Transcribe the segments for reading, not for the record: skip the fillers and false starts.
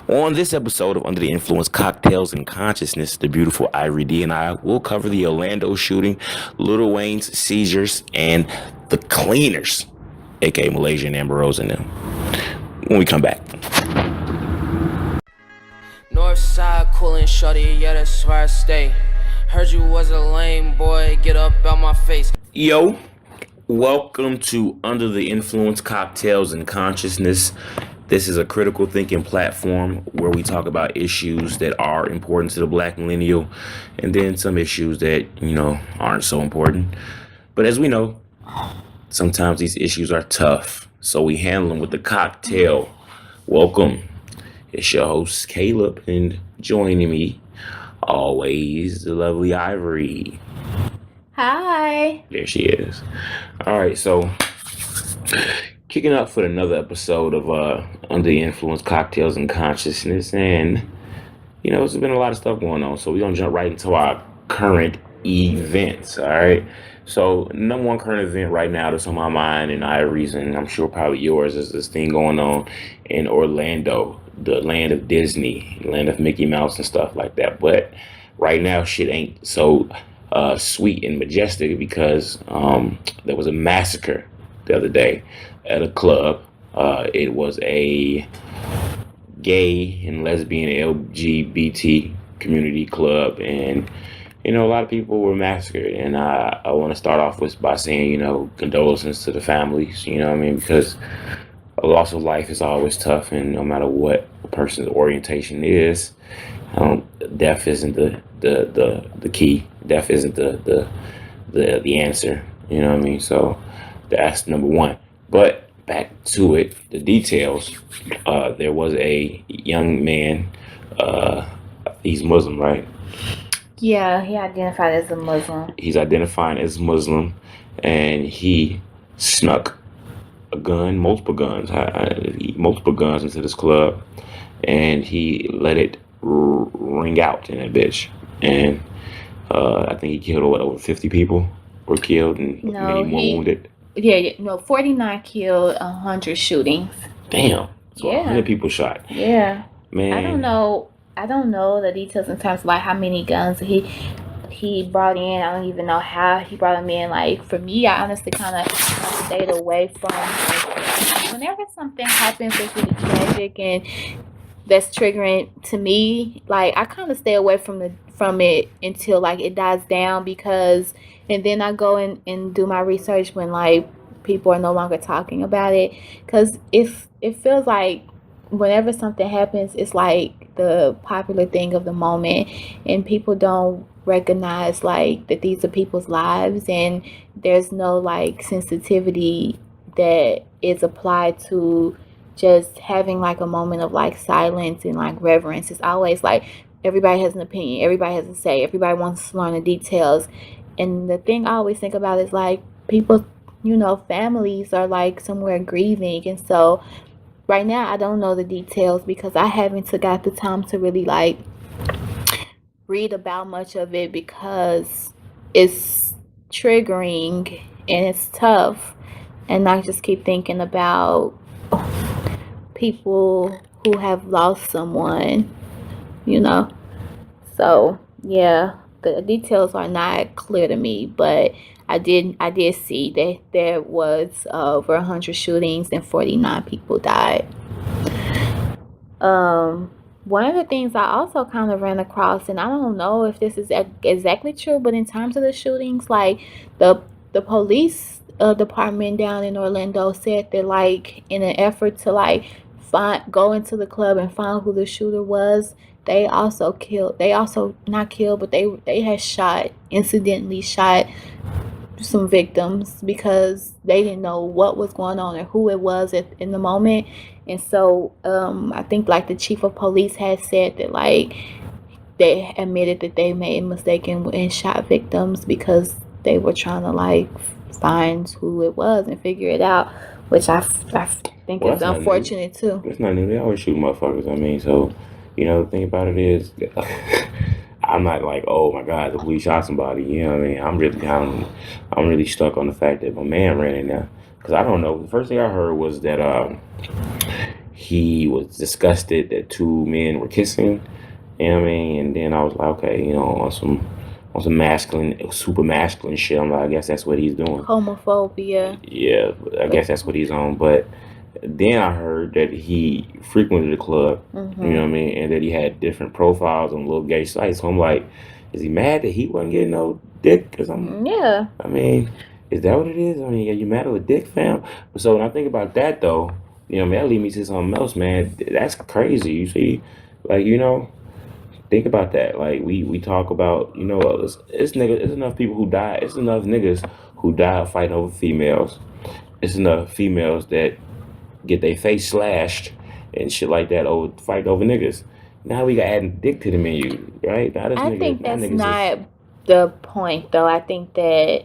On this episode of Under the Influence Cocktails and Consciousness, the beautiful Ivory D and I will cover the Orlando shooting, Lil Wayne's seizures, and the cleaners, aka Malaysia and Amber Rose and them. When we come back. North side coolin' shorty, yeah, that's where I stay. Heard you was a lame boy, get up out my face. Yo, welcome to Under the Influence Cocktails and Consciousness. This is a critical thinking platform where we talk about issues that are important to the black millennial and then some issues that, aren't so important. But as we know, sometimes these issues are tough, so we handle them with the cocktail. Welcome. It's your host, Caleb, and joining me, always, the lovely Ivory. Hi. There she is. All right, so kicking up for another episode of Under the Influence Cocktails and Consciousness, and there's been a lot of stuff going on, so we're gonna jump right into our current events. All right, so number one current event right now that's on my mind and Ivory's, and I'm sure probably yours, is this thing going on in Orlando, the land of Disney, land of Mickey Mouse and stuff like that. But right now shit ain't so sweet and majestic because there was a massacre the other day at a club. It was a gay and lesbian LGBT community club, and a lot of people were massacred. And I want to start off by saying, condolences to the families. Because a loss of life is always tough, and no matter what a person's orientation is, death isn't the key. Death isn't the answer. So that's number one. But back to it, the details. There was a young man. He's Muslim, right? Yeah, he identified as a Muslim. He's identifying as Muslim, and he snuck a gun, multiple guns into this club, and he let it ring out in that bitch. And I think he killed over 50 people were killed, and many more wounded. Yeah, 49 killed, 100 shootings. Damn. So Yeah. 100 people shot. Yeah. Man. I don't know the details in terms of like how many guns he brought in. I don't even know how he brought them in. Like, for me, I honestly kind of stayed away from, like, whenever something happens that's really tragic and that's triggering to me, like, I kind of stay away from it until like it dies down, and then I go and do my research when like people are no longer talking about it, because if it feels like whenever something happens, it's like the popular thing of the moment, and people don't recognize like that these are people's lives, and there's no like sensitivity that is applied to just having like a moment of like silence and like reverence. It's always like everybody has an opinion, everybody has a say, everybody wants to learn the details. And the thing I always think about is like people, families are like somewhere grieving. And so right now I don't know the details because I haven't got the time to really like read about much of it, because it's triggering and it's tough. And I just keep thinking about people who have lost someone, So yeah, the details are not clear to me, but I did see that there was over 100 shootings and 49 people died. One of the things I also kind of ran across, and I don't know if this is exactly true, but in terms of the shootings, like the police department down in Orlando said that like in an effort to like go into the club and find who the shooter was, they had incidentally shot some victims because they didn't know what was going on or who it was in the moment. And so I think like the chief of police had said that like they admitted that they made a mistake and shot victims because they were trying to like find who it was and figure it out, which I think is unfortunate too. It's not new. They always shoot motherfuckers. So the thing about it is, I'm not like, oh my God, the police shot somebody. I'm really stuck on the fact that my man ran in there, because I don't know. The first thing I heard was that he was disgusted that two men were kissing. You know what I mean? And then I was like, okay, on some masculine, super masculine shit. I'm like, I guess that's what he's doing. Homophobia. Yeah, I guess that's what he's on. But then I heard that he frequented the club, you know what I mean, and that he had different profiles on little gay sites. So I'm like, is he mad that he wasn't getting no dick? Cause Yeah. I mean, is that what it is? I mean, are you mad at a dick, fam? So when I think about that, though, you know, man, that lead me to something else, man. That's crazy. You see, like, think about that. Like we talk about, it's niggas, it's enough people who die. It's enough niggas who die fighting over females. It's enough females that get their face slashed and shit like that over fighting over niggas. Now we got adding dick to the menu, right? Now this I nigga, think now that's niggas not the point, though. I think that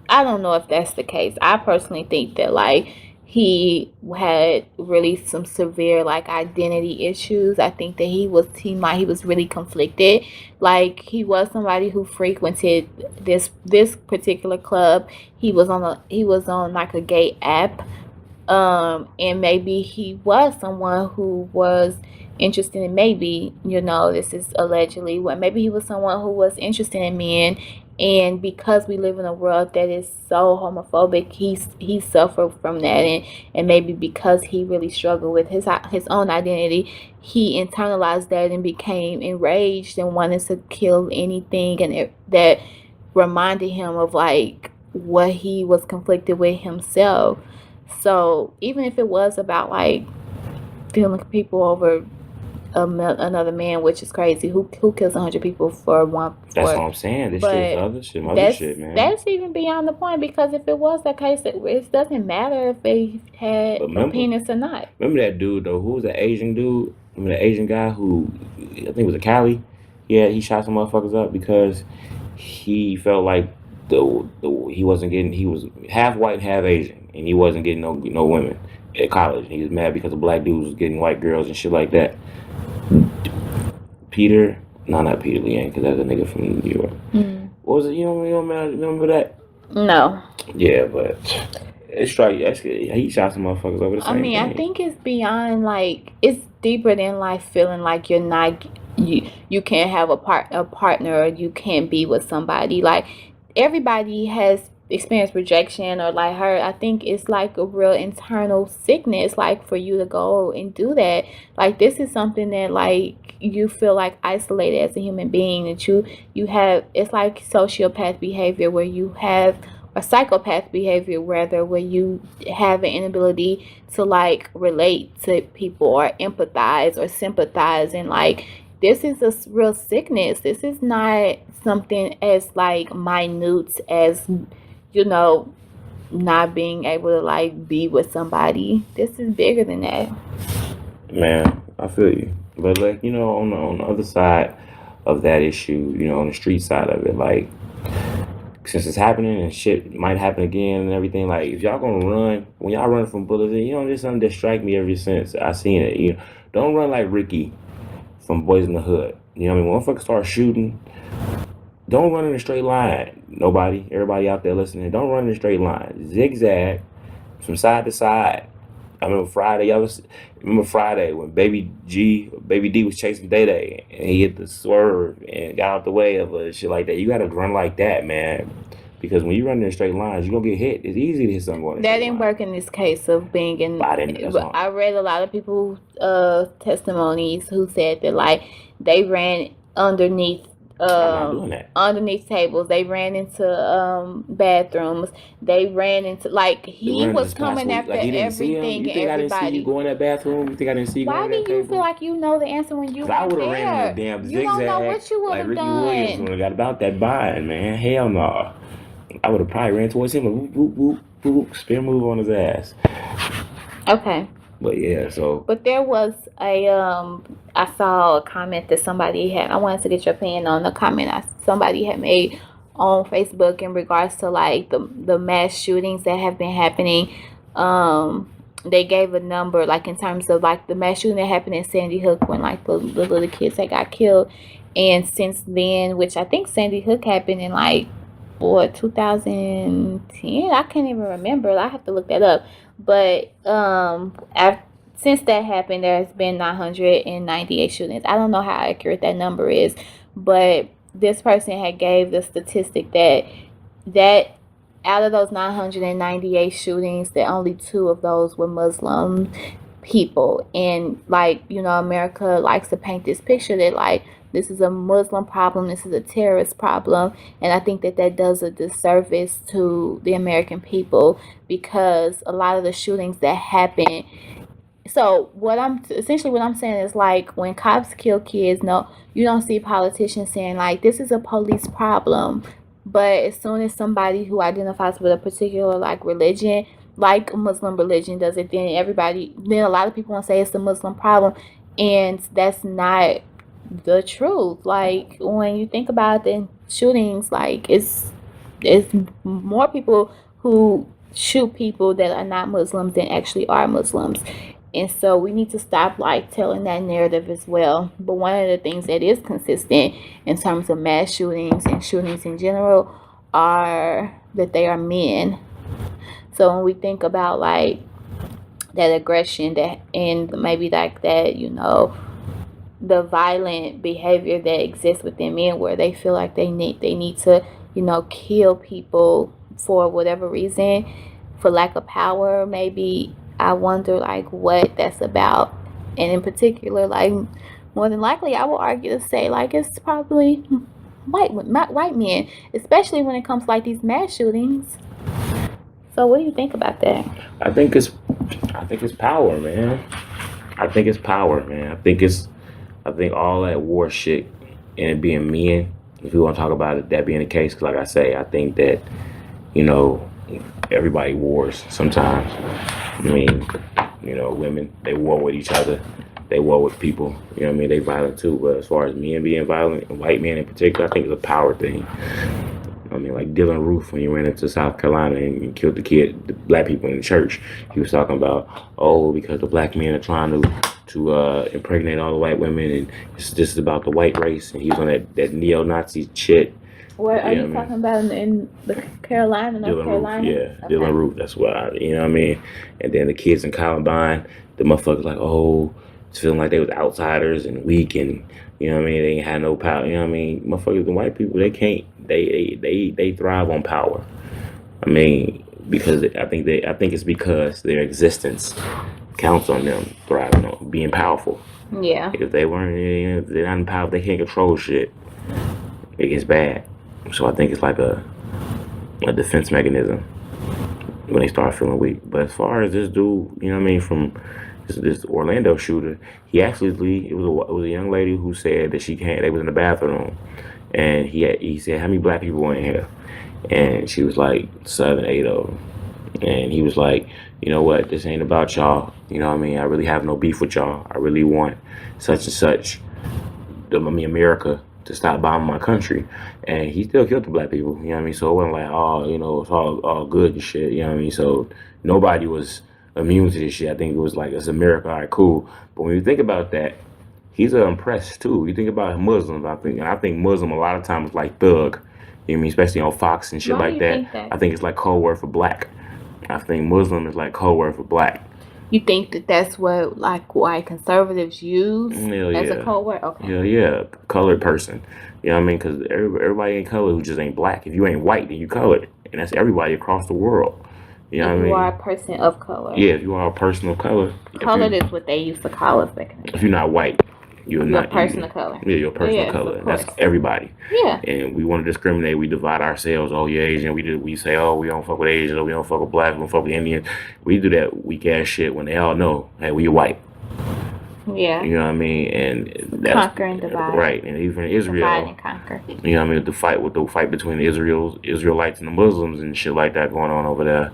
I don't know if that's the case. I personally think that like he had really some severe like identity issues. I think that he was really conflicted. Like he was somebody who frequented this particular club. He was on like a gay app, and maybe he was someone who was interested in, maybe, this is allegedly what, maybe he was someone who was interested in men, and because we live in a world that is so homophobic, he suffered from that, and maybe because he really struggled with his own identity, he internalized that and became enraged and wanted to kill anything that reminded him of like what he was conflicted with himself. So even if it was about like feeling people over another man, which is crazy. Who kills 100 people for one? That's what I'm saying. This shit is other shit, man. That's even beyond the point, because if it was the case, it doesn't matter if they had a penis or not. Remember that dude though? Who was the Asian dude? Remember the Asian guy who I think was a Cali? Yeah, he shot some motherfuckers up because he felt like he wasn't getting. He was half white and half Asian, and he wasn't getting no women at college. And he was mad because the black dudes was getting white girls and shit like that. Peter, no, not Peter Liang, because that's a nigga from New York. What was it? You remember that? No. Yeah, but it's strike. He shot some motherfuckers over the same thing. I think it's beyond like, it's deeper than like feeling like you're not, you can't have a partner, or you can't be with somebody. Like everybody has experienced rejection or like hurt. I think it's like a real internal sickness, like for you to go and do that. Like this is something that like you feel like isolated as a human being, that you have, it's like sociopath behavior where you have, or psychopath behavior rather, where you have an inability to like relate to people or empathize or sympathize, and like this is a real sickness. This is not something as like minute as not being able to like be with somebody. This is bigger than that. Man, I feel you. But like, on the other side of that issue, on the street side of it, like since it's happening and shit might happen again and everything, like if y'all gonna run, when y'all run from bullets, there's something that strike me ever since I seen it. Don't run like Ricky from Boys in the Hood. You know what I mean? When motherfuckers start shooting, don't run in a straight line. Everybody out there listening, don't run in a straight line. Zigzag from side to side. I remember Friday when Baby D was chasing Day Day and he hit the swerve and got out the way of a shit like that. You gotta run like that, man. Because when you run in straight lines, you're gonna get hit. It's easy to hit someone. That didn't work in this case of being in. I read a lot of people's testimonies who said that like they ran underneath tables, they ran into bathrooms, they ran into like he was coming after everything and everybody. I didn't see you go in that bathroom? You think I didn't see you go in that table? Why do you feel like you know the answer when you were there? I would have ran in the damn zigzag. You don't know what you would have done. Ricky Williams would have got about that bind, man. Hell no. I would have probably ran towards him and whoop, whoop, whoop, whoop, spin move on his ass. Okay. But yeah, so. But there was I saw a comment that somebody had. I wanted to get your opinion on the comment somebody had made on Facebook in regards to like the mass shootings that have been happening. They gave a number like in terms of like the mass shooting that happened in Sandy Hook when like the little kids that got killed, and since then, which I think Sandy Hook happened in like 2010. I can't even remember. I have to look that up. But since that happened, there's been 998 shootings. I don't know how accurate that number is, but this person had gave the statistic that out of those 998 shootings, that only 2 of those were Muslim people. And like, America likes to paint this picture that like this is a Muslim problem, this is a terrorist problem, and I think that does a disservice to the American people, because a lot of the shootings that happen. So what I'm saying is, like, when cops kill kids, no, you don't see politicians saying like this is a police problem. But as soon as somebody who identifies with a particular like religion, like a Muslim religion, does it, then a lot of people want to say it's a Muslim problem, and that's not the truth. Like, when you think about the shootings, like it's more people who shoot people that are not Muslims than actually are Muslims. And so we need to stop like telling that narrative as well. But one of the things that is consistent in terms of mass shootings and shootings in general are that they are men. So when we think about like that aggression, that and maybe like that, the violent behavior that exists within men, where they feel like they need to, kill people for whatever reason, for lack of power, maybe. I wonder like what that's about. And in particular, like, more than likely, I will argue to say like it's probably white men, especially when it comes to like these mass shootings. So what do you think about that? I think it's power, man. I think it's power, man. I think all that war shit and it being men, if you want to talk about it, that being the case, because like I say, I think that, everybody wars sometimes. I mean, women, they war with each other. They war with people. You know what I mean? They violent too. But as far as men being violent, and white men in particular, I think it's a power thing. I mean, like Dylan Roof, when he ran into South Carolina and killed the black people in the church, he was talking about, because the black men are trying to impregnate all the white women, and it's just about the white race. And he was on that neo-Nazi shit. What are you talking about in the Carolina, North Carolina? Roof, yeah, okay. Dylan Roof, that's what you know what I mean? And then the kids in Columbine, the motherfuckers like, it's feeling like they was outsiders and weak, and you know what I mean, they ain't had no power. You know what I mean? Motherfuckers, the white people, they can't, they thrive on power. I mean, because I think it's because their existence counts on them thriving on being powerful. Yeah. If they weren't, if they're not in power, they can't control shit. It gets bad. So I think it's like a defense mechanism when they start feeling weak. But as far as this dude, you know what I mean, from this Orlando shooter, it was a young lady who said that they was in the bathroom, and he said, how many black people were in here? And she was like 7, 8 of them. And he was like, you know what, this ain't about y'all. You know what I mean? I really have no beef with y'all. I really want such and such, America, to stop bombing my country. And he still killed the black people, you know what I mean? So it wasn't like, it's all good and shit, you know what I mean? So nobody was immune to this shit. I think it was like, it's America, all right, cool. But when you think about that, he's impressed too. You think about Muslims, I think Muslim a lot of times like thug, you know what I mean? Especially on Fox and shit like that. I think it's like code word for black. I think Muslim is like code word for black. You think that's what like white conservatives use as a code word? Okay. Hell yeah, colored person. You know what I mean? Because everybody ain't colored who just ain't black. If you ain't white, then you colored, and that's everybody across the world. You know what I mean? You are a person of color. Yeah, if you are a person of color. Colored is what they used to call us back in the day. If you're not white, you're not a person of color. Yeah, you're a person of color. That's everybody. Yeah. And we want to discriminate. We divide ourselves. Oh, you're Asian. We say, we don't fuck with Asians. Or we don't fuck with black. We don't fuck with Indians. We do that weak ass shit when they all know, hey, we white. Yeah. You know what I mean? And that's conquer and divide. Right. And even Israel. Divide and conquer. You know what I mean? The fight between the Israelites and the Muslims and shit like that going on over there.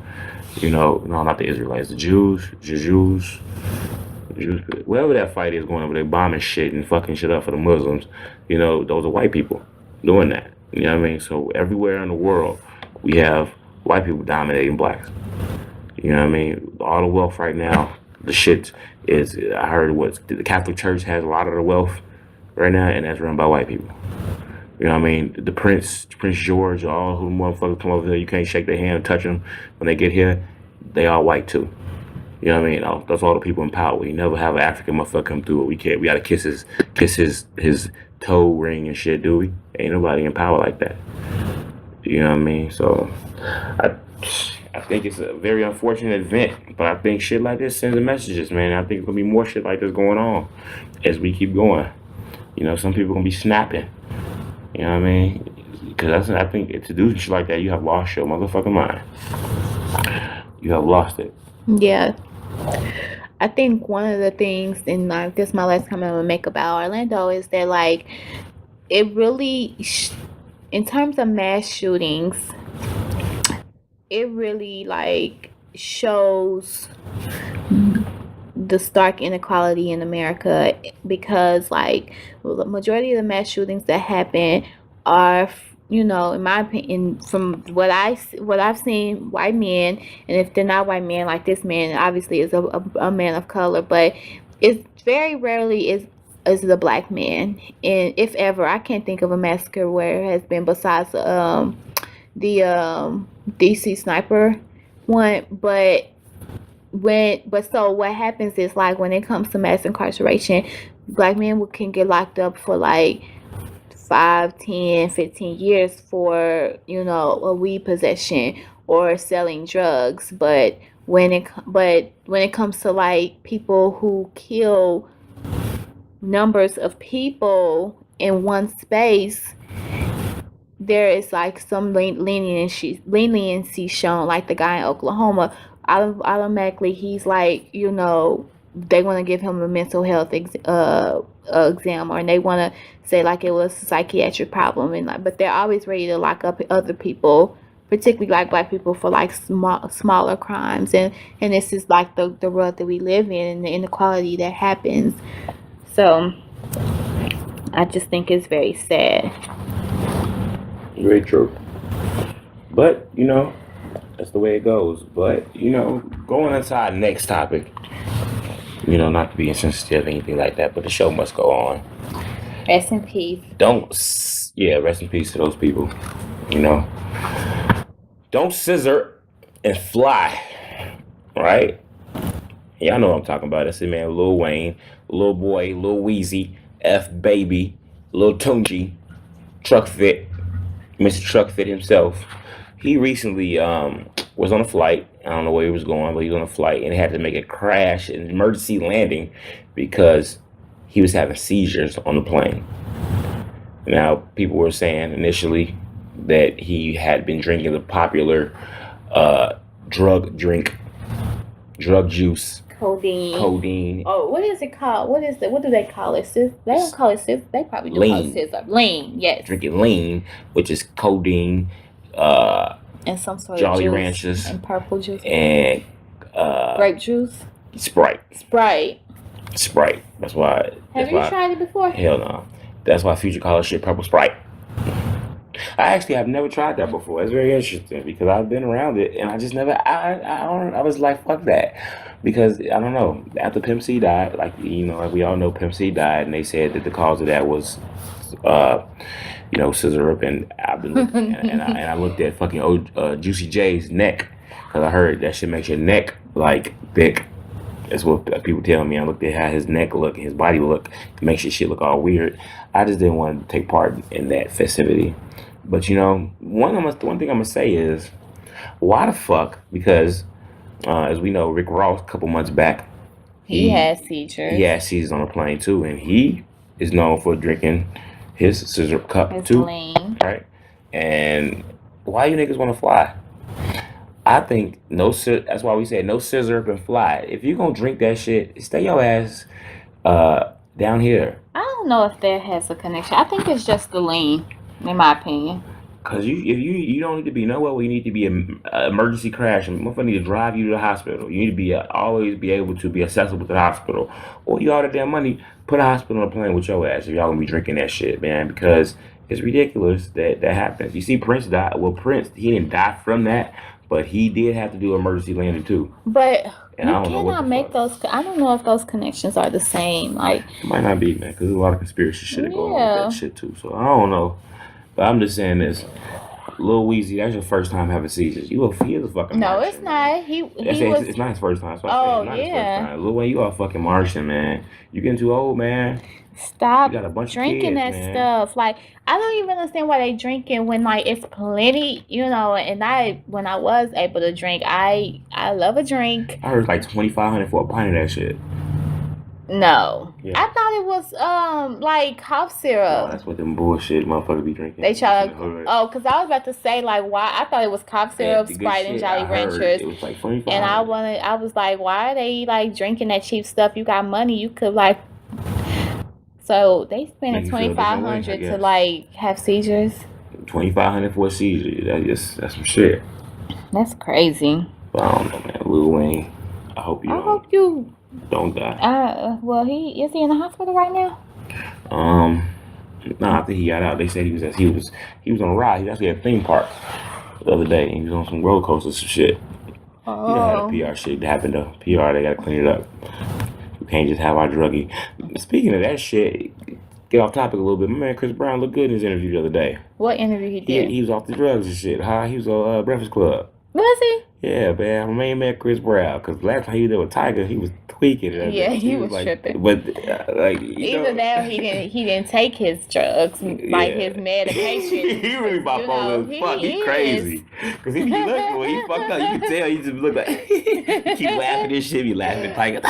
You know, no, not the Israelites, the Jews, wherever that fight is going over there, bombing shit and fucking shit up for the Muslims, you know, those are white people doing that. You know what I mean? So everywhere in the world, we have white people dominating blacks. You know what I mean? All the wealth right now, the shit is, I heard the Catholic Church has a lot of the wealth right now, and that's run by white people. You know what I mean? The Prince George, all who motherfuckers come over here, you can't shake their hand and touch them when they get here. They all white too. You know what I mean? That's all the people in power. We never have an African motherfucker come through. We can't. We gotta kiss his toe ring and shit. Do we? Ain't nobody in power like that. You know what I mean? So, I I think it's a very unfortunate event, but I think shit like this sends messages, man. I think there's gonna be more shit like this going on as we keep going. Some people gonna be snapping. You know what I mean? Because I think to do shit like that, you have lost your motherfucking mind. You have lost it. Yeah. I think one of the things, and like this, my last comment I'm gonna make about Orlando is that like it really, in terms of mass shootings, it really like shows the stark inequality in America because like the majority of the mass shootings that happen are in my opinion from what I've seen white men, and if they're not white men, like this man obviously is a man of color, but it's very rarely is it a black man, and if ever I can't think of a massacre where it has been besides the DC sniper one, but so what happens is like when it comes to mass incarceration, black men can get locked up for like 5, 10, 15 years for a weed possession or selling drugs, but when it comes to like people who kill numbers of people in one space, there is like some leniency shown, like the guy in Oklahoma. Automatically, he's like, they want to give him a mental health exam, or they want to say like it was a psychiatric problem, and like, but they're always ready to lock up other people, particularly like black people, for like smaller crimes, and this is like the world that we live in and the inequality that happens. So I just think it's very sad. Very true. But, that's the way it goes. But, going into our next topic, not to be insensitive or anything like that, but the show must go on. Rest in peace. Rest in peace to those people. Don't scissor and fly. Right? Y'all know what I'm talking about. That's the man, Lil Wayne, Lil Boy, Lil Weezy, F Baby, Lil Tunji, Truck Fit, Mr. Truck Fit himself. He recently was on a flight. I don't know where he was going, but he was on a flight and had to make a crash, an emergency landing, because he was having seizures on the plane. Now, people were saying initially that he had been drinking the popular drug juice. Codeine. Oh, what is it called? What do they call it? They don't call it sis. They probably do call it scissor. Lean, yes. Drinking lean, which is codeine, and some sort Jolly of juice, Ranchers, and purple juice, and grape juice, Sprite. That's why. Have you tried it before? Hell no. That's why Future calls shit purple Sprite. I actually have never tried that before. It's very interesting because I've been around it and I just never. I was like, fuck that, because I don't know. After Pimp C died, like we all know, Pimp C died, and they said that the cause of that was, scissor up, and I've been looking, and I looked at fucking Juicy J's neck, because I heard that shit makes your neck like thick. That's what people tell me. I looked at how his neck look and his body look. It makes your shit look all weird. I just didn't want to take part in that festivity. But one thing I'm gonna say is, why the fuck? Because as we know, Rick Ross a couple months back, he had seizures. He had seizures on a plane too, and he is known for drinking his scissor cup too, lean. Right? And why you niggas want to fly? I think that's why we say no scissor up and fly. If you gonna drink that shit, stay your ass down here. I don't know if that has a connection. I think it's just the lean, in my opinion. Cause if you don't need to be nowhere where you need to be an emergency crash, and motherfucker need to drive you to the hospital. You need to be always be able to be accessible to the hospital, or you all the damn money, put a hospital on a plane with your ass if y'all gonna be drinking that shit, man. Because it's ridiculous that happens. You see, Prince died. Well, Prince, he didn't die from that, but he did have to do emergency landing too. But you cannot make those. I don't know if those connections are the same. Like, it might not be, man, because there's a lot of conspiracy shit going on with that shit too. So I don't know. But I'm just saying this. Lil Weezy, that's your first time having seizures. You a fucking No, Martian, it's man. not. He It's was. not his first time. That's what I'm saying. Oh It's not his first yeah. time. Lil Wayne, you are a fucking Martian, man. You getting too old, man. You Stop got a bunch of drinking kids, that man. stuff. Like I don't even understand why they drinking when like it's plenty, And when I was able to drink, I love a drink. I heard like 2,500 for a pint of that shit. No, Yeah. I thought it was like cough No, syrup. that's what them bullshit motherfuckers be drinking. They try In the to hood. because I was about to say like why I thought it was cough syrup, The good Sprite, and shit, Jolly I heard Ranchers. it was like 2,500. And I was like, why are they like drinking that cheap stuff? You got money, you could like. So they Make spending you feel a different way, I 2,500 to guess. like have seizures. 2,500 for a seizure. That's some shit. That's crazy. But I don't know, man. Lil Wayne, I hope you I hope you. don't die. Well, is he in the hospital right now? No, I think he got out. They said he was on a ride. He was actually at a theme park the other day. He was on some roller coasters and shit. You know how the PR shit happened though. PR, they gotta clean it up. We can't just have our druggie. Speaking of that shit, get off topic a little bit. My man Chris Brown looked good in his interview the other day. What interview he did? He was off the drugs and shit. He was on Breakfast Club. Was he? Yeah, man. My man met Chris Brown because last time he was there with Tiger, he was tweaking it. Yeah, he was like, tripping. But like Either that or he didn't take his drugs, like his medication. He really bipolar as fuck. He crazy. Because he be looking when he fucked up, you can tell he just look like he keep laughing this shit, be laughing at Tiger.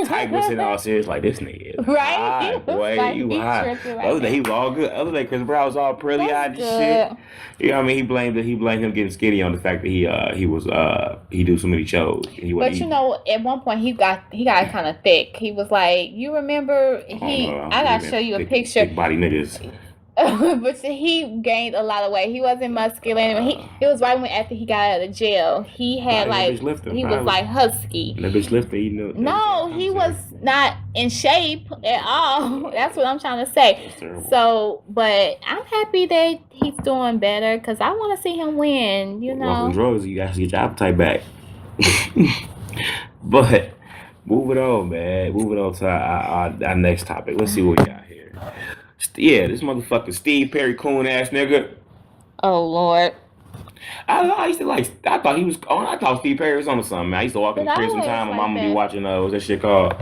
Tiger was sitting all serious like this nigga. Right? High, boy, like, you he high. tripping right Other day now. he was all good. Other day Chris Brown was all pearly eyed and That's shit. You know what I mean? He blamed him getting skinny on the fact that he do so many shows. He But wasn't at one point he got kind of thick. He was like, you remember I gotta show you a picture. Big body niggas. But he gained a lot of weight. He wasn't muscular anymore. It was right after he got out of jail. He had That bitch lifted. he was like husky. And that bitch lifted. No, he was not in shape at all. That's what I'm trying to say. So, but I'm happy that he's doing better because I want to see him win. Walking drugs, you guys get your appetite back. But moving on, man. Moving on to our next topic. Let's see what we got here. Yeah, this motherfucking Steve Perry coon ass nigga. Oh Lord. I thought Steve Perry was on something, man. I used to walk in the crib sometime. My mama be watching what's that shit called?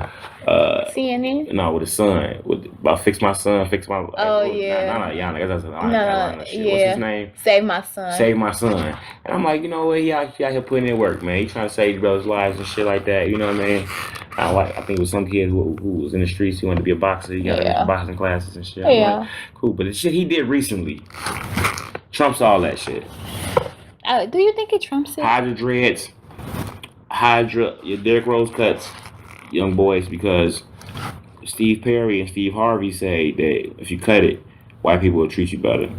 CNN? No, with his son. About Fix My Son, Fix My Oh yeah. Not Yana. That's No, shit. yeah. What's his name? Save My Son. Save My Son. And I'm like, you know what? He out here putting in work, man. He trying to save his brother's lives and shit like that. You know what I mean? I think it was some kid who was in the streets. He wanted to be a boxer. He got boxing classes and shit. Yeah. Like, cool. But the shit he did recently trumps all that shit. Do you think it trumps it? Hydra dreads, your Derrick Rose cuts, young boys, because Steve Perry and Steve Harvey say that if you cut it, white people will treat you better.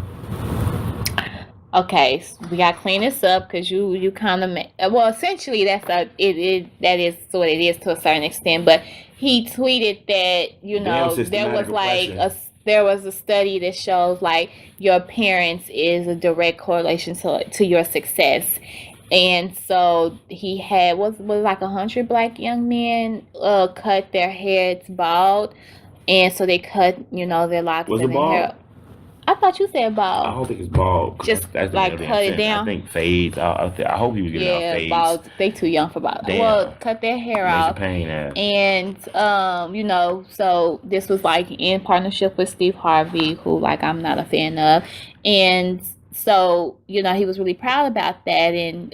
Okay, so we gotta clean this up because you kind of essentially that is what it is to a certain extent. But he tweeted that there was a study that shows like your appearance is a direct correlation to your success. And so he had was like 100 black young men cut their heads bald, and so they cut their locks Was and it their bald? hair. I thought you said bald. I don't think it's bald. Just That's like cut it down. I think fades. I hope he was getting out fades. Bald. They too young for bald. Damn. Well, cut their hair off. Pain ass. And so this was like in partnership with Steve Harvey, who like I'm not a fan of, and so he was really proud about that. And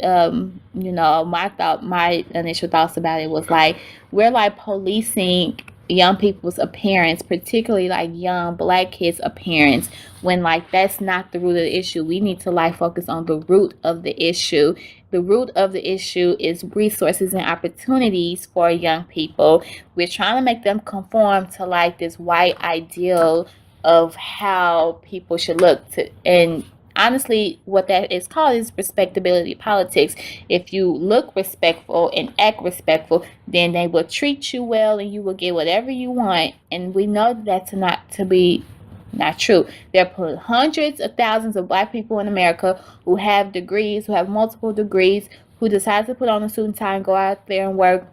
my initial thoughts about it was like we're like policing young people's appearance, particularly like young black kids' appearance, when like that's not the root of the issue. We need to like focus on the root of the issue. The root of the issue is resources and opportunities for young people. We're trying to make them conform to like this white ideal of how people should look and honestly, what that is called is respectability politics. If you look respectful and act respectful, then they will treat you well and you will get whatever you want. And we know that's not true. There are hundreds of thousands of black people in America who have degrees, who have multiple degrees, who decide to put on a suit and tie and go out there and work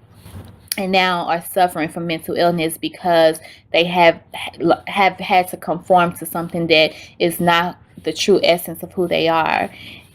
and now are suffering from mental illness because they have had to conform to something that is not the true essence of who they are.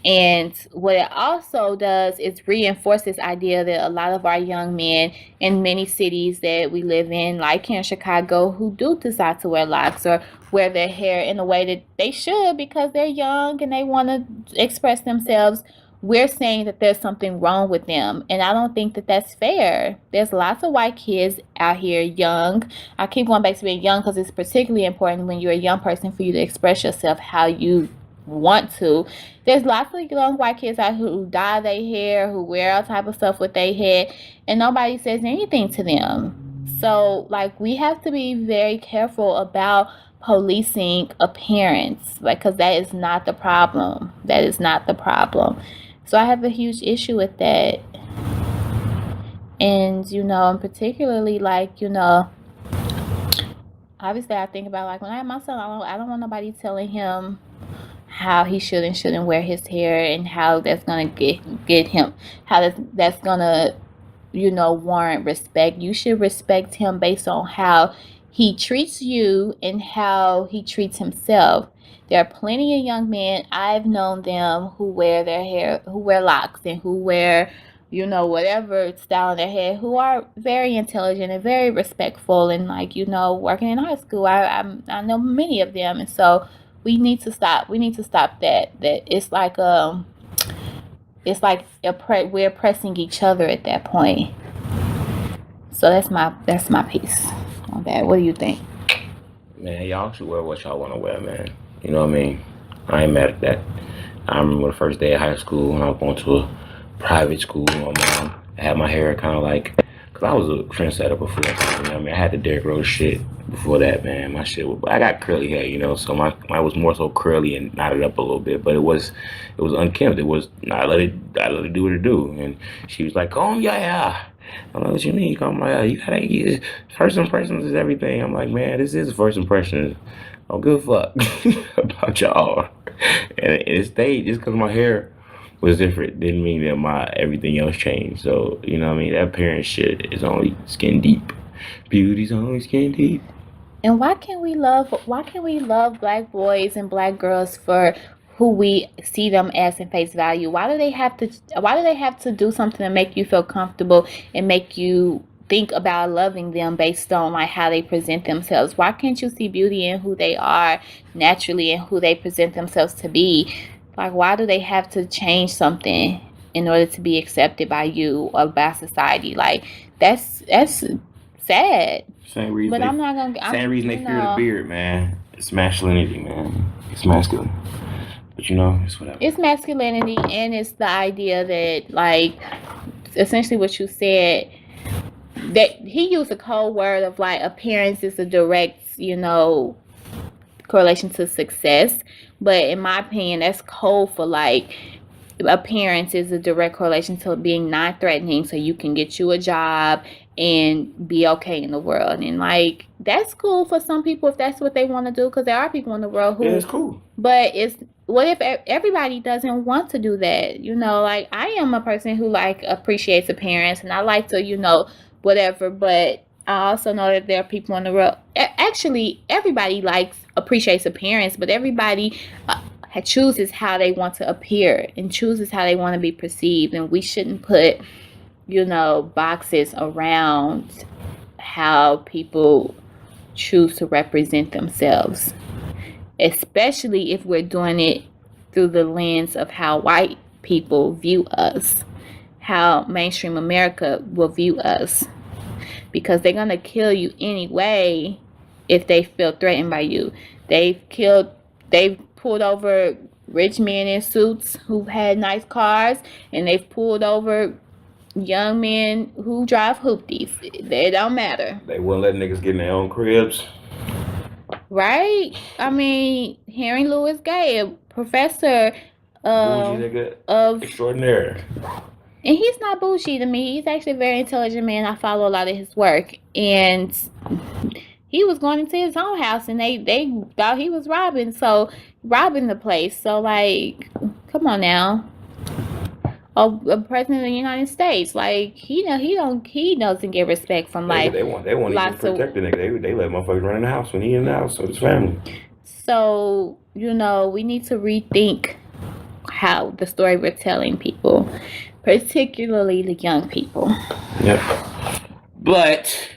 And what it also does is reinforce this idea that a lot of our young men in many cities that we live in, like here in Chicago, who do decide to wear locks or wear their hair in a way that they should because they're young and they want to express themselves, we're saying that there's something wrong with them. And I don't think that that's fair. There's lots of white kids out here young. I keep going back to being young because it's particularly important when you're a young person for you to express yourself how you want to. There's lots of young white kids out here who dye their hair, who wear all type of stuff with their head, and nobody says anything to them. So like we have to be very careful about policing appearance, like, because that is not the problem. That is not the problem. So I have a huge issue with that. And and particularly, like, obviously I think about, like, when I have my son, I don't want nobody telling him how he should and shouldn't wear his hair, and how that's gonna get him, how that's gonna warrant respect. You should respect him based on how he treats you and how he treats himself. There are plenty of young men, I've known them, who wear their hair, who wear locks, and who wear, whatever style in their hair, who are very intelligent and very respectful, and, like, working in high school. I know many of them, and so we need to stop. We need to stop that. That it's like we're oppressing each other at that point. So that's my piece on that. What do you think? Man, y'all should wear what y'all want to wear, man. You know what I mean? I ain't mad at that. I remember the first day of high school when I was going to a private school. My mom had my hair kind of like, because I was a trendsetter before that. You know what I mean? I had the Derrick Rose shit before that, man. My shit was, I got curly hair, so mine was more so curly and knotted up a little bit, but it was unkempt. It was, I let it do what it do. And she was like, comb your hair. I'm like, what you mean, comb my hair? You gotta use, first impressions is everything. I'm like, man, this is first impression. I don't give a fuck about y'all. And it stayed just because my hair was different didn't mean that my everything else changed. So, you know what I mean? That appearance shit is only skin deep. Beauty's only skin deep. And why can't we love black boys and black girls for who we see them as in face value? Why do they have to do something to make you feel comfortable and make you think about loving them based on, like, how they present themselves? Why can't you see beauty in who they are naturally and who they present themselves to be? Like, why do they have to change something in order to be accepted by you or by society? Like, that's sad. Same reason. But I'm not gonna. Same reason they fear the beard, man. It's masculinity, man. It's masculine. But it's whatever. It's masculinity, and it's the idea that, like, essentially what you said, that he used a code word of, like, appearance is a direct, correlation to success. But in my opinion, that's code for, like, appearance is a direct correlation to being non-threatening, so you can get you a job and be okay in the world. And, like, that's cool for some people if that's what they want to do, because there are people in the world who, yeah, it's cool. But what if everybody doesn't want to do that? Like, I am a person who, like, appreciates appearance, and I like to whatever, but I also know that there are people in the world, actually everybody appreciates appearance, but everybody chooses how they want to appear and chooses how they want to be perceived. And we shouldn't put boxes around how people choose to represent themselves, especially if we're doing it through the lens of how white people view us, how mainstream America will view us, because they're going to kill you anyway if they feel threatened by you. They've pulled over rich men in suits who've had nice cars, and they've pulled over young men who drive hoopties. They don't matter. They wouldn't let niggas get in their own cribs. Right? I mean, Henry Louis Gay, a professor of extraordinaire. And he's not bougie to me. He's actually a very intelligent man. I follow a lot of his work. And he was going into his own house, and they thought he was robbing the place. So, like, come on now. a president of the United States. Like he doesn't get respect from like They want to even lots of. protect the nigga. They let motherfuckers run in the house when he in the house with his family. So we need to rethink how the story we're telling people, particularly the young people. Yep. But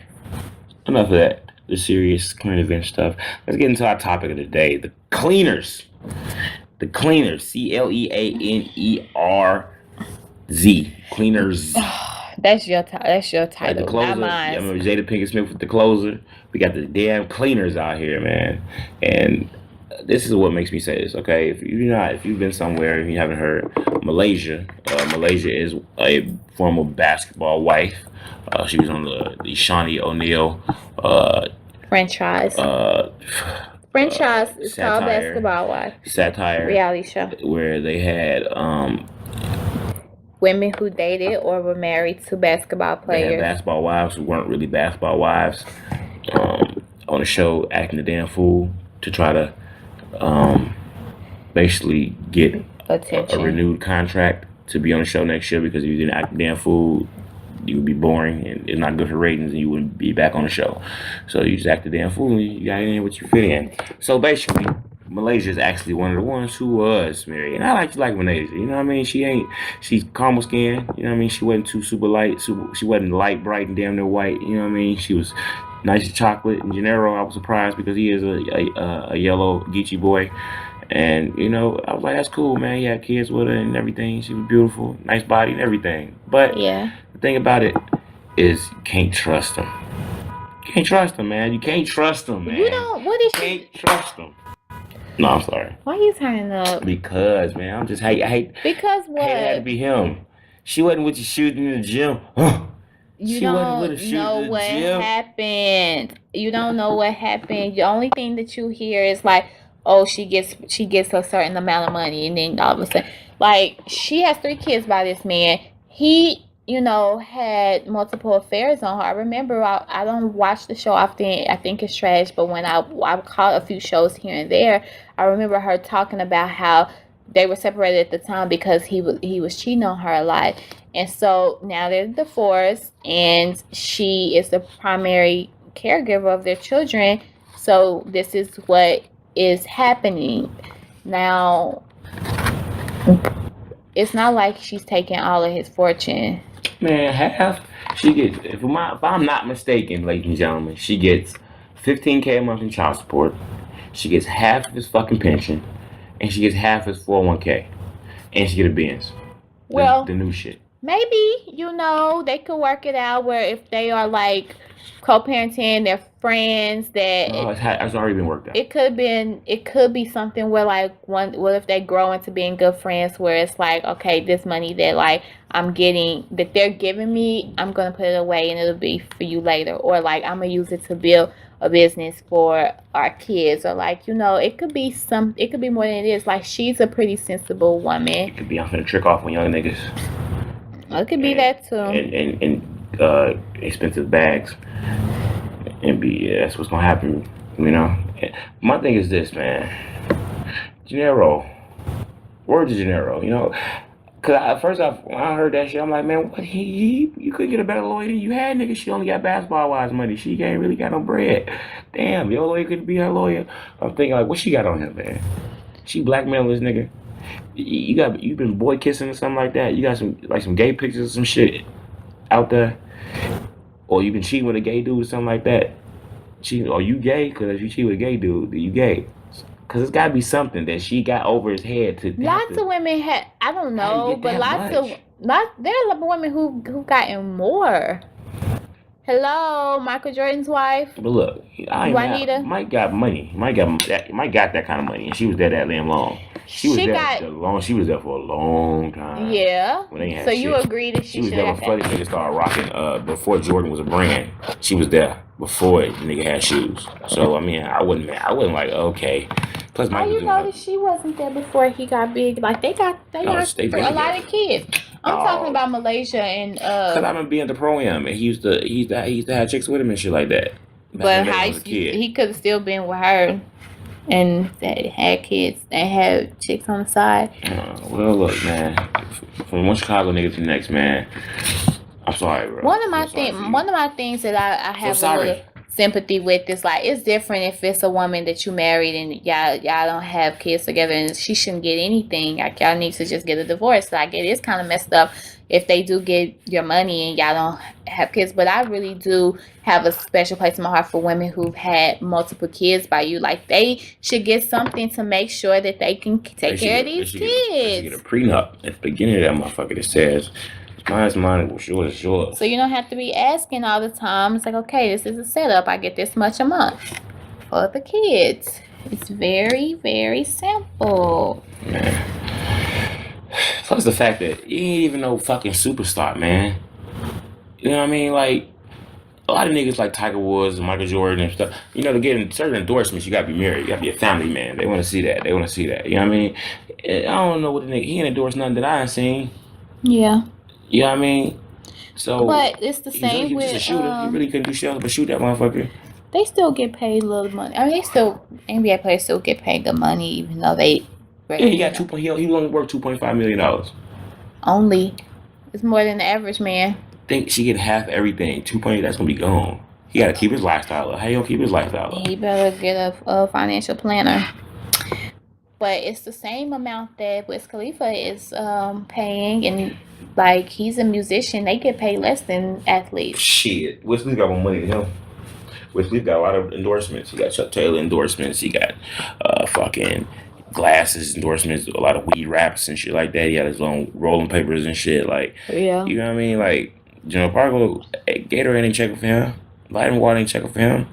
enough of that. The serious current event stuff. Let's get into our topic of the day: the cleaners. The cleaners. CLEANERZ. Cleaners. That's your title, Like the closer. not mine. I remember Jada Pinkett Smith with the closer. We got the damn cleaners out here, man. And this is what makes me say this, okay? If you've been somewhere and you haven't heard, Malaysia is a former basketball wife. She was on the Shawnee O'Neal franchise. Franchise is called Basketball Wife. Satire reality show where they had women who dated or were married to basketball they players. had basketball wives who weren't really basketball wives on the show acting a damn fool to try to basically get Attention. a renewed contract to be on the show next year, because if you didn't act a damn fool, you would be boring and it's not good for ratings and you wouldn't be back on the show. So you just act a damn fool and you got in what you fit in. So basically, Malaysia is actually one of the ones who was married. And I like Malaysia, you know what I mean? She's caramel skin, you know what I mean? She wasn't too super light, she wasn't light, bright, and damn near white, you know what I mean? She was nice as chocolate. And Gennaro, I was surprised because he is a yellow Geechee boy. And, I was like, that's cool, man. He had kids with her and everything. She was beautiful, nice body and everything. But yeah, the thing about it is you can't trust him. You can't trust him, man. You can't trust him, man. You don't. What is You can't trust him. No, I'm sorry. Why are you turning up? Because, man, I hate. Because what? It had to be him. She wasn't with you shooting in the gym. You don't know what happened. You don't know what happened. The only thing that you hear is like, oh, she gets a certain amount of money, and then all of a sudden, like, she has 3 kids by this man. He, had multiple affairs on her. I remember, I don't watch the show often. I think it's trash, but when I caught a few shows here and there, I remember her talking about how they were separated at the time because he was cheating on her a lot. And so now they're divorced, and she is the primary caregiver of their children. So this is what is happening. Now, it's not like she's taking all of his fortune. Man, half. She gets, if I'm not mistaken, ladies and gentlemen, she gets $15K a month in child support. She gets half of his fucking pension, and she gets half his 401K, and she get a Benz. Well, the new shit. Maybe, they could work it out where if they are like co-parenting, they're friends, that it's already been worked out. It could be something where like what if they grow into being good friends, where it's like, okay, this money that like I'm getting, that they're giving me, I'm gonna put it away and it'll be for you later, or like I'm gonna use it to build a business for our kids, or like, it could be more than it is. Like, she's a pretty sensible woman. It could be I'm finna trick off on young niggas. It could be that too. And expensive bags. And that's what's gonna happen, My thing is this, man. Gennaro. Word to Gennaro, Cause when I heard that shit, I'm like, man, what you couldn't get a better lawyer than you had, nigga. She only got basketball wise money. She ain't really got no bread. Damn, your lawyer couldn't be her lawyer. I'm thinking like, what she got on him, man? She blackmailing this nigga. You've been boy kissing or something like that. You got some gay pictures or some shit out there, or you've been cheating with a gay dude or something like that. Are you gay? Because if you cheat with a gay dude, then you gay. Because it's got to be something that she got over his head to. Lots of women had, I don't know, but there are a lot of women who gotten more. Hello, Michael Jordan's wife. But look, Mike got money. Mike got that kind of money, and she was there that damn long. She was there for a long time. Yeah. When they had so shit. you agree that she was there before the nigga started rocking. Before Jordan was a brand, she was there before the nigga had shoes. So I mean, I wouldn't like, okay. Plus, How you know that she wasn't there before he got big? Like they got a lot of kids. I'm talking about Malaysia and Cause I've been being the pro-am, and he used to have chicks with him and shit like that. But he could have still been with her. and that had kids and had chicks on the side. Well, look, man. From one Chicago nigga to the next, man. I'm sorry, bro. One of my things that I have a little sympathy with is like it's different if it's a woman that you married and y'all don't have kids together and she shouldn't get anything. Like y'all need to just get a divorce. Like it is kind of messed up if they do get your money and y'all don't have kids. But I really do have a special place in my heart for women who've had multiple kids by you. Like they should get something to make sure that they can take care of these kids. They should get a prenup at the beginning of that motherfucker that says, mine's mine, what's yours is yours. So you don't have to be asking all the time. It's like, okay, this is a setup. I get this much a month for the kids. It's very, very simple. Man. Plus the fact that you ain't even no fucking superstar, man. You know what I mean? Like, a lot of niggas like Tiger Woods and Michael Jordan and stuff, you know, to get certain endorsements, you gotta be married. You gotta be a family man. They wanna see that. You know what I mean? I don't know what the nigga, he ain't endorsed nothing that I ain't seen. Yeah. You know what I mean? So, but it's the same with just a shooter. You really couldn't do shit but shoot that motherfucker. They still get paid a little money. I mean, NBA players still get paid good money, even though they. Yeah, he got he only worth $2.5 million. Only, it's more than the average man. Think she get half everything. 2.8, that's gonna be gone. He gotta keep his lifestyle up. How you gonna keep his lifestyle up? He better get a financial planner. But it's the same amount that Wiz Khalifa is paying, and like he's a musician, they get paid less than athletes. Shit, Wiz Khalifa got more money than him. Wiz Khalifa got a lot of endorsements. He got Chuck Taylor endorsements. He got fucking glasses endorsements. A lot of weed wraps and shit like that. He got his own rolling papers and shit. Like, yeah, you know what I mean? Like, General Parker, Gatorade ain't checking for him. Vitamin water ain't checking for him.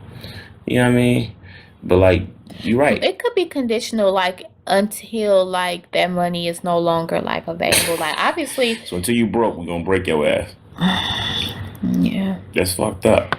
You know what I mean? But like, you're right. It could be conditional, like until like that money is no longer like available. Like obviously. So until you broke, we're gonna break your ass. Yeah. That's fucked up.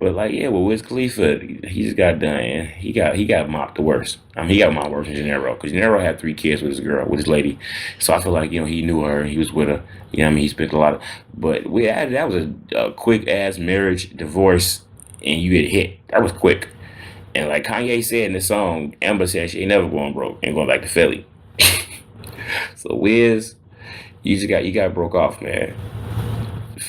But like, yeah, well, Wiz Khalifa, he just got done. And he got mopped the worst. I mean, he got mopped worse than Gennaro, because Gennaro had 3 kids with his lady. So I feel like, you know, he knew her and he was with her. You know what I mean? He spent a lot of. But that was a quick ass marriage, divorce, and you get hit. That was quick. And like Kanye said in the song, Amber said she ain't never going broke and going back to Philly. So Wiz, you got broke off, man.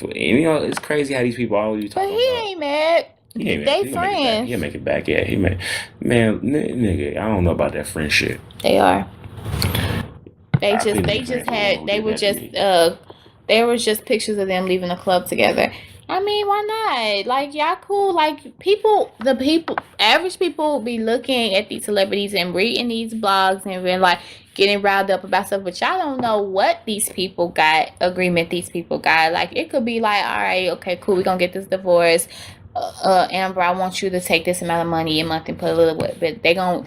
And, you know, it's crazy how these people always talk about. But he ain't mad. They friends. He'll make it back. Yeah, he made. Man, nigga, I don't know about that friend shit. They are. They were just pictures of them leaving the club together. I mean, why not? Like, y'all cool. Like, average people be looking at these celebrities and reading these blogs and being like, getting riled up about stuff, but y'all don't know what these people got, Like, it could be like, all right, okay, cool, we're gonna get this divorce. Amber, I want you to take this amount of money a month and put a little bit, but they gon'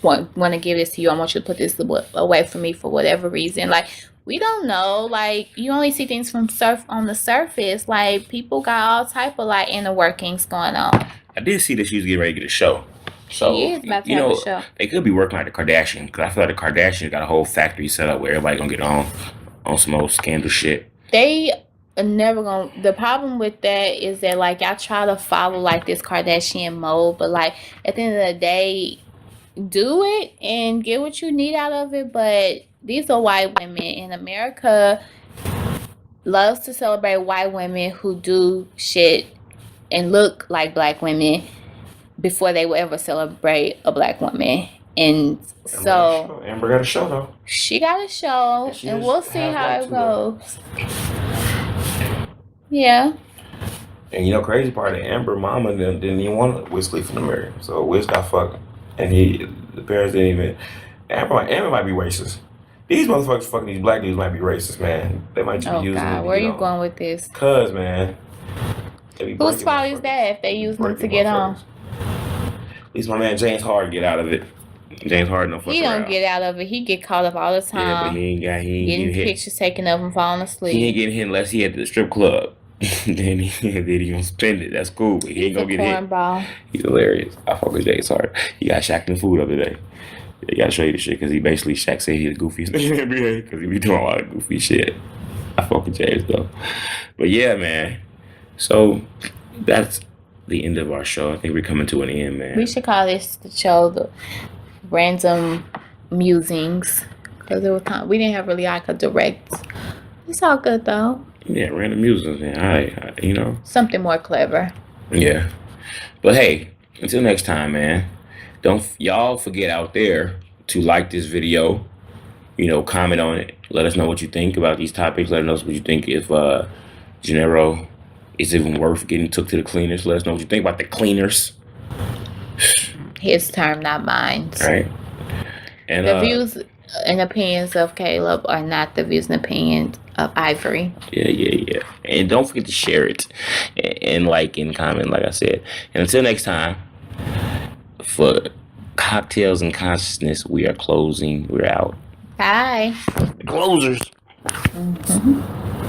want to give this to you. I want you to put this away from me for whatever reason. Like, we don't know. Like, you only see things from on the surface. Like, people got all type of like inner workings going on. I did see that she was getting ready to get a show. So, she is about to have a show. They could be working like the Kardashians, because I feel like the Kardashians got a whole factory set up where everybody gonna get on some old scandal shit. They are never gonna. The problem with that is that like y'all try to follow like this Kardashian mold, but like at the end of the day, do it and get what you need out of it. But these are white women in America. Loves to celebrate white women who do shit and look like black women before they will ever celebrate a black woman. And so Amber got a show though. She got a show, and we'll see how it goes. Yeah. And you know, crazy part, Amber mama didn't even want Wiz Khalifa to marry. So Wiz got fucked, and the parents didn't even. Amber might be racist. These motherfuckers fucking these black dudes might be racist, man. They might just be using. God, where are you going with this? Cause man, whose fault is that if they use them to get on? At least my man James Harden get out of it. James Harden don't fuck around. He don't get out of it. He get caught up all the time. Yeah, but he ain't getting pictures taken of him falling asleep. He ain't getting hit unless he at the strip club. then he gonna spend it. That's cool, but he ain't gonna get hit. Ball. He's hilarious. I fuck with James Harden. He got Shaq in the food up today. He gotta show you the shit, because he basically, Shaq said he's the goofiest nigga in the NBA, because he be doing a lot of goofy shit. I fuck with James though. But yeah, man. So that's the end of our show. I think we're coming to an end, man. We should call this the show the Random Musings. Because it was we didn't have really like a direct. It's all good though. Yeah, random musings, man. I Something more clever. Yeah. But hey, until next time, man. Don't y'all forget out there to like this video. Comment on it. Let us know what you think about these topics. Let us know what you think if Gennaro is even worth getting took to the cleaners. Let us know what you think about the cleaners. His term, not mine. Right. And the views and opinions of Caleb are not the views and opinions of Ivory. Yeah. And don't forget to share it and like and comment, like I said. And until next time, for Cocktails and Consciousness, we are closing. We're out. Bye. The closers. Mm-hmm.